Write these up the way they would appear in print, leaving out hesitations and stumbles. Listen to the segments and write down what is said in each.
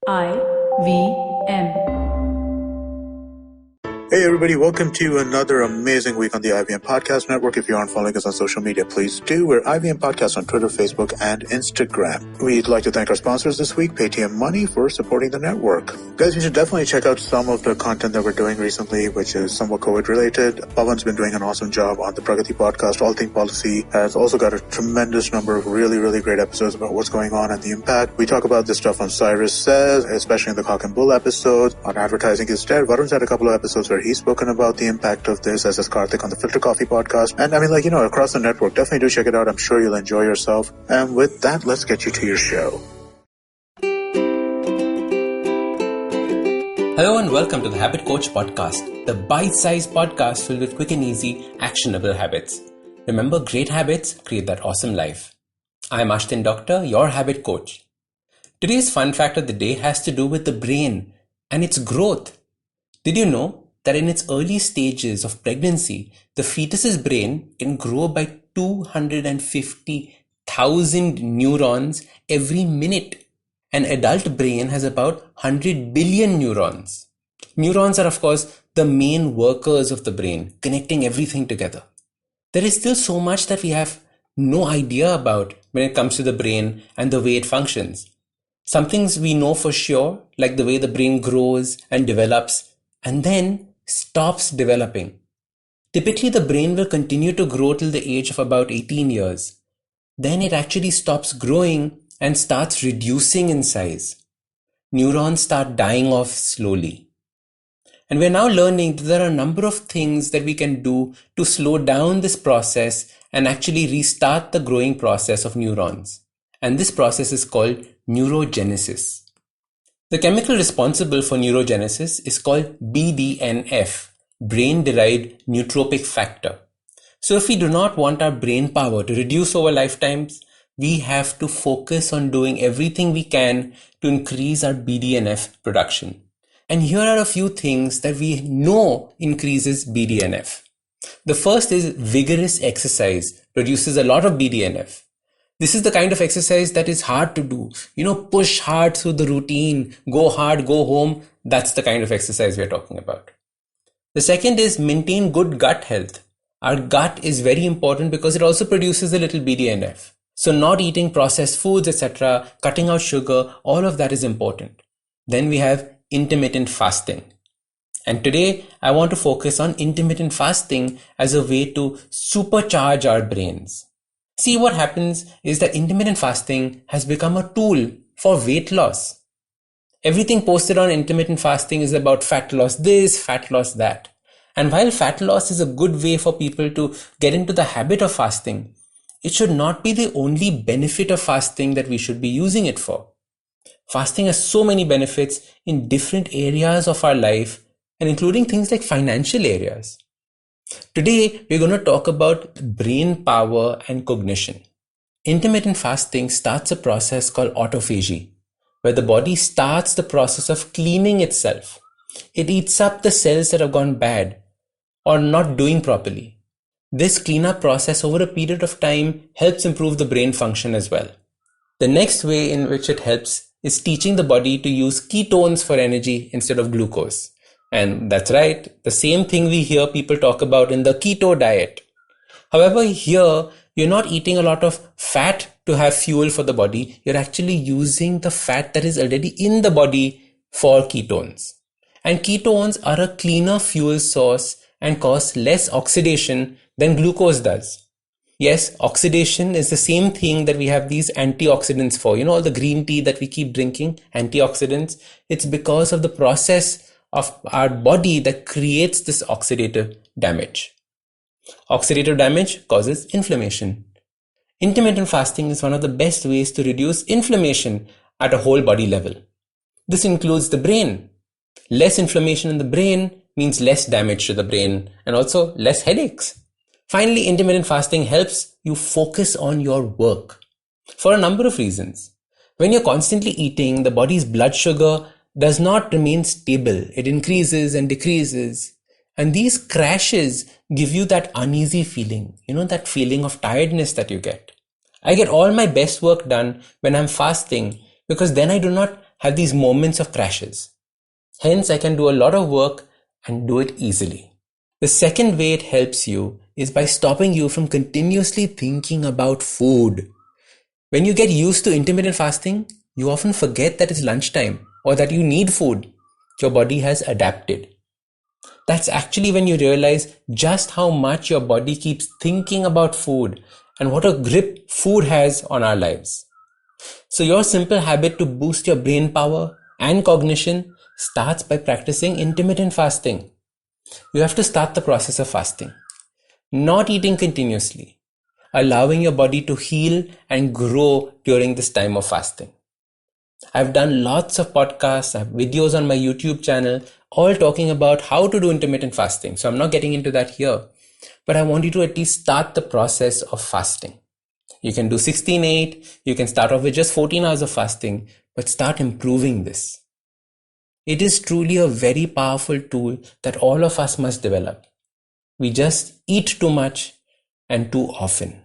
IVM. Hey everybody, welcome to another amazing week on the IVM Podcast Network. If you aren't following us on social media, please do. We're IVM Podcast on Twitter, Facebook, and Instagram. We'd like to thank our sponsors this week, Paytm Money, for supporting the network. Guys, you should definitely check out some of the content that we're doing recently, which is somewhat COVID-related. Pawan's been doing an awesome job on the Pragati Podcast. All Thing Policy has also got a tremendous number of really, really great episodes about what's going on and the impact. We talk about this stuff on Cyrus Says, especially in the Cock and Bull episode. On Advertising is Dead, Varun's had a couple of episodes where he's spoken about the impact of this, as is Karthik on the Filter Coffee podcast. And across the network, definitely do check it out. I'm sure you'll enjoy yourself. And with that, let's get you to your show. Hello and welcome to the Habit Coach Podcast, the bite-sized podcast filled with quick and easy, actionable habits. Remember, great habits create that awesome life. I'm Ashdin Doctor, your habit coach. Today's fun fact of the day has to do with the brain and its growth. Did you know that in its early stages of pregnancy, the fetus's brain can grow by 250,000 neurons every minute? An adult brain has about 100 billion neurons. Neurons are, of course, the main workers of the brain, connecting everything together. There is still so much that we have no idea about when it comes to the brain and the way it functions. Some things we know for sure, like the way the brain grows and develops, and then stops developing. Typically, the brain will continue to grow till the age of about 18 years. Then it actually stops growing and starts reducing in size. Neurons start dying off slowly. And we're now learning that there are a number of things that we can do to slow down this process and actually restart the growing process of neurons. And this process is called neurogenesis. The chemical responsible for neurogenesis is called BDNF, brain-derived neurotrophic factor. So if we do not want our brain power to reduce over lifetimes, we have to focus on doing everything we can to increase our BDNF production. And here are a few things that we know increases BDNF. The first is vigorous exercise produces a lot of BDNF. This is the kind of exercise that is hard to do. Push hard through the routine, go hard, go home. That's the kind of exercise we're talking about. The second is maintain good gut health. Our gut is very important because it also produces a little BDNF. So not eating processed foods, etc., cutting out sugar, all of that is important. Then we have intermittent fasting. And today I want to focus on intermittent fasting as a way to supercharge our brains. See, what happens is that intermittent fasting has become a tool for weight loss. Everything posted on intermittent fasting is about fat loss this, fat loss that. And while fat loss is a good way for people to get into the habit of fasting, it should not be the only benefit of fasting that we should be using it for. Fasting has so many benefits in different areas of our life, and including things like financial areas. Today, we're going to talk about brain power and cognition. Intermittent fasting starts a process called autophagy, where the body starts the process of cleaning itself. It eats up the cells that have gone bad or not doing properly. This cleanup process over a period of time helps improve the brain function as well. The next way in which it helps is teaching the body to use ketones for energy instead of glucose. And that's right, the same thing we hear people talk about in the keto diet. However, here, you're not eating a lot of fat to have fuel for the body. You're actually using the fat that is already in the body for ketones. And ketones are a cleaner fuel source and cause less oxidation than glucose does. Yes, oxidation is the same thing that we have these antioxidants for. All the green tea that we keep drinking, antioxidants. It's because of the process of our body that creates this oxidative damage. Oxidative damage causes inflammation. Intermittent fasting is one of the best ways to reduce inflammation at a whole body level. This includes the brain. Less inflammation in the brain means less damage to the brain and also less headaches. Finally, intermittent fasting helps you focus on your work for a number of reasons. When you're constantly eating, the body's blood sugar does not remain stable. It increases and decreases. And these crashes give you that uneasy feeling, that feeling of tiredness that you get. I get all my best work done when I'm fasting because then I do not have these moments of crashes. Hence, I can do a lot of work and do it easily. The second way it helps you is by stopping you from continuously thinking about food. When you get used to intermittent fasting, you often forget that it's lunchtime or that you need food. Your body has adapted. That's actually when you realize just how much your body keeps thinking about food and what a grip food has on our lives. So your simple habit to boost your brain power and cognition starts by practicing intermittent fasting. You have to start the process of fasting, not eating continuously, allowing your body to heal and grow during this time of fasting. I've done lots of podcasts, I have videos on my YouTube channel, all talking about how to do intermittent fasting. So I'm not getting into that here, but I want you to at least start the process of fasting. You can do 16-8, you can start off with just 14 hours of fasting, but start improving this. It is truly a very powerful tool that all of us must develop. We just eat too much and too often.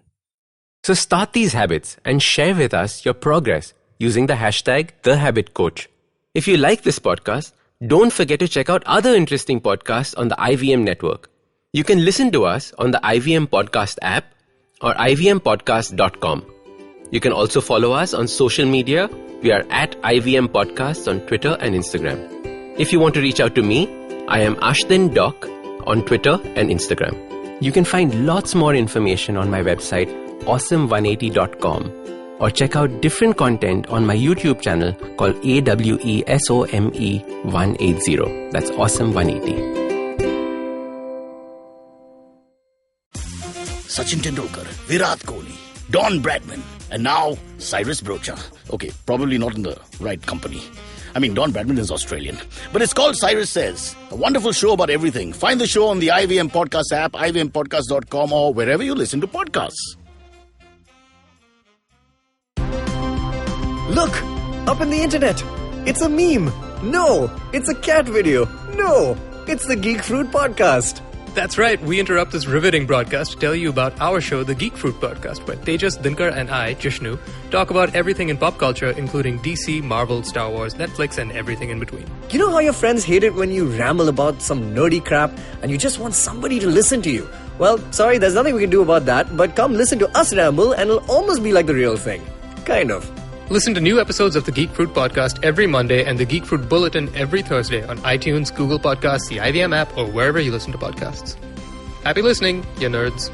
So start these habits and share with us your progress using the hashtag #TheHabitCoach. If you like this podcast, don't forget to check out other interesting podcasts on the IVM network. You can listen to us on the IVM Podcast app or ivmpodcast.com. You can also follow us on social media. We are at IVM Podcasts on Twitter and Instagram. If you want to reach out to me, I am Ashdin Doc on Twitter and Instagram. You can find lots more information on my website, awesome180.com, or check out different content on my YouTube channel called AWESOME180. That's Awesome 180. Sachin Tendulkar, Virat Kohli, Don Bradman, and now Cyrus Brocha. Okay, probably not in the right company. I mean, Don Bradman is Australian. But it's called Cyrus Says, a wonderful show about everything. Find the show on the IVM Podcast app, ivmpodcast.com, or wherever you listen to podcasts. Look! Up in the internet! It's a meme! No! It's a cat video! No! It's the Geek Fruit Podcast! That's right, we interrupt this riveting broadcast to tell you about our show, The Geek Fruit Podcast, where Tejas, Dinkar and I, Jishnu, talk about everything in pop culture, including DC, Marvel, Star Wars, Netflix, and everything in between. You know how your friends hate it when you ramble about some nerdy crap and you just want somebody to listen to you? Well, sorry, there's nothing we can do about that, but come listen to us ramble and it'll almost be like the real thing. Kind of. Listen to new episodes of the Geek Fruit Podcast every Monday and the Geek Fruit Bulletin every Thursday on iTunes, Google Podcasts, the IVM app, or wherever you listen to podcasts. Happy listening, you nerds.